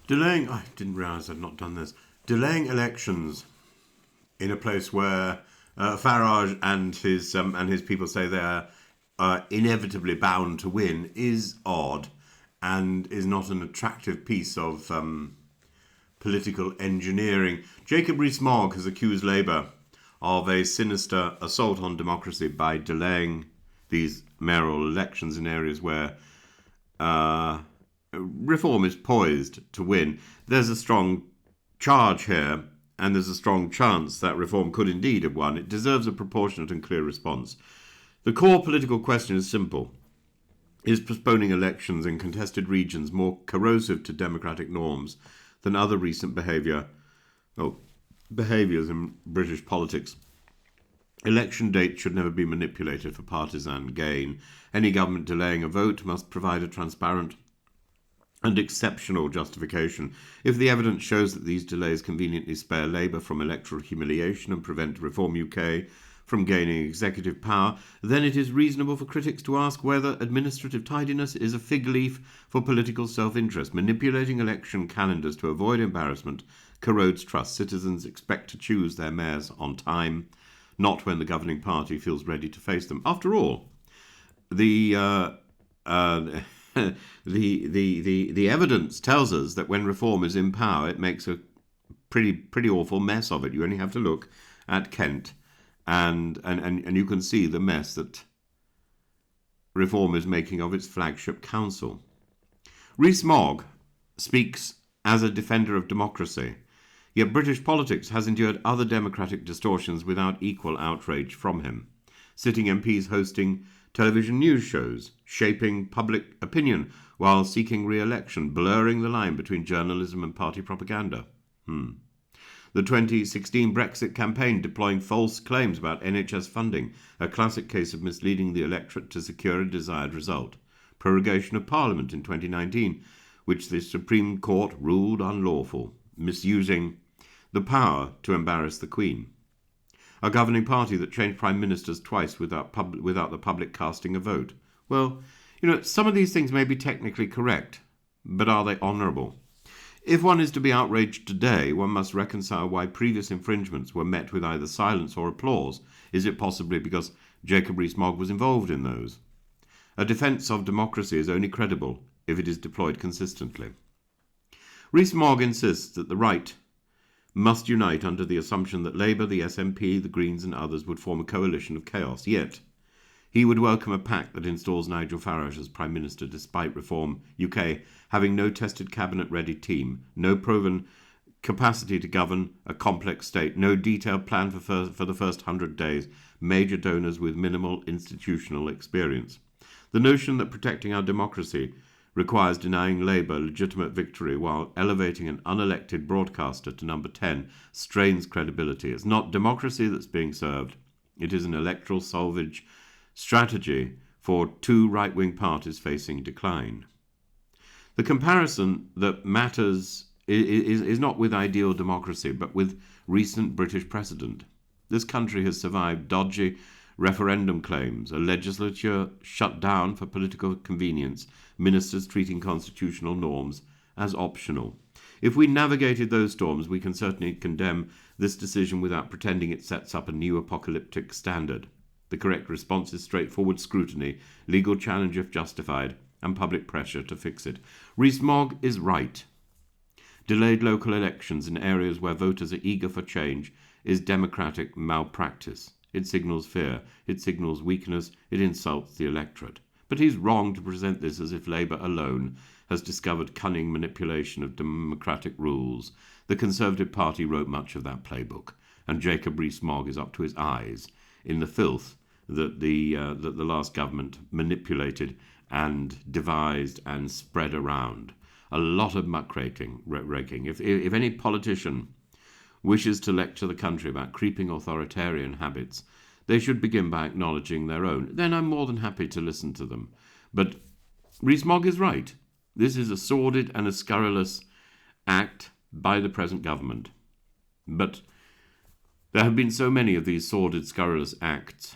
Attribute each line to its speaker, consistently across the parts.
Speaker 1: I didn't realise I'd not done this. Delaying elections in a place where Farage and his people say they're inevitably bound to win is odd, and is not an attractive piece of political engineering. Jacob Rees-Mogg has accused Labour of a sinister assault on democracy by delaying these mayoral elections in areas where reform is poised to win. There's a strong charge here, and there's a strong chance that reform could indeed have won. It deserves a proportionate and clear response. The core political question is simple. Is postponing elections in contested regions more corrosive to democratic norms than other recent behaviours in British politics? Election dates should never be manipulated for partisan gain. Any government delaying a vote must provide a transparent and exceptional justification. If the evidence shows that these delays conveniently spare Labour from electoral humiliation and prevent Reform UK from gaining executive power, then it is reasonable for critics to ask whether administrative tidiness is a fig leaf for political self-interest. Manipulating election calendars to avoid embarrassment corrodes trust. Citizens expect to choose their mayors on time, not when the governing party feels ready to face them. After all, the evidence tells us that when reform is in power, it makes a pretty awful mess of it. You only have to look at Kent, and you can see the mess that reform is making of its flagship council. Rees-Mogg speaks as a defender of democracy, yet British politics has endured other democratic distortions without equal outrage from him. Sitting MPs hosting television news shows, shaping public opinion while seeking re-election, blurring the line between journalism and party propaganda. The 2016 Brexit campaign deploying false claims about NHS funding, a classic case of misleading the electorate to secure a desired result. Prorogation of Parliament in 2019, which the Supreme Court ruled unlawful, misusing the power to embarrass the Queen. A governing party that changed prime ministers twice without the public casting a vote. Well, some of these things may be technically correct, but are they honourable? If one is to be outraged today, one must reconcile why previous infringements were met with either silence or applause. Is it possibly because Jacob Rees-Mogg was involved in those? A defence of democracy is only credible if it is deployed consistently. Rees-Mogg insists that the right must unite under the assumption that Labour, the SNP, the Greens and others would form a coalition of chaos. Yet, he would welcome a pact that installs Nigel Farage as Prime Minister despite Reform UK having no tested cabinet-ready team, no proven capacity to govern a complex state, no detailed plan for the first 100 days, major donors with minimal institutional experience. The notion that protecting our democracy requires denying Labour legitimate victory while elevating an unelected broadcaster to number 10 strains credibility. It's not democracy that's being served. It is an electoral salvage strategy for two right-wing parties facing decline. The comparison that matters is not with ideal democracy, but with recent British precedent. This country has survived dodgy referendum claims, a legislature shut down for political convenience, ministers treating constitutional norms as optional. If we navigated those storms, we can certainly condemn this decision without pretending it sets up a new apocalyptic standard. The correct response is straightforward scrutiny, legal challenge if justified, and public pressure to fix it. Rees-Mogg is right. Delayed local elections in areas where voters are eager for change is democratic malpractice. It signals fear, it signals weakness, it insults the electorate. But he's wrong to present this as if Labour alone has discovered cunning manipulation of democratic rules. The Conservative Party wrote much of that playbook, and Jacob Rees-Mogg is up to his eyes in the filth that the last government manipulated and devised and spread around. A lot of muckraking. If any politician wishes to lecture the country about creeping authoritarian habits, they should begin by acknowledging their own. Then I'm more than happy to listen to them. But Rees-Mogg is right. This is a sordid and a scurrilous act by the present government. But there have been so many of these sordid, scurrilous acts.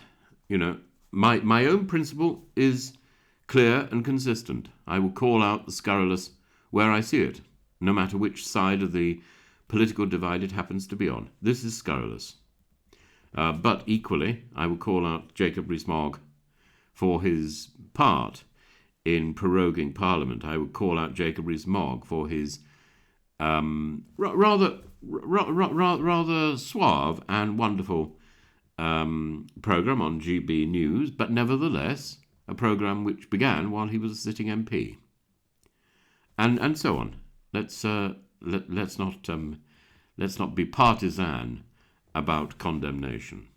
Speaker 1: My own principle is clear and consistent. I will call out the scurrilous where I see it. no matter which side of the political divide it happens to be on. This is scurrilous. But equally, I would call out Jacob Rees-Mogg for his part in proroguing Parliament. I would call out Jacob Rees-Mogg for his rather suave and wonderful programme on GB News, but nevertheless a programme which began while he was a sitting MP, and so on. Let's not be partisan about condemnation.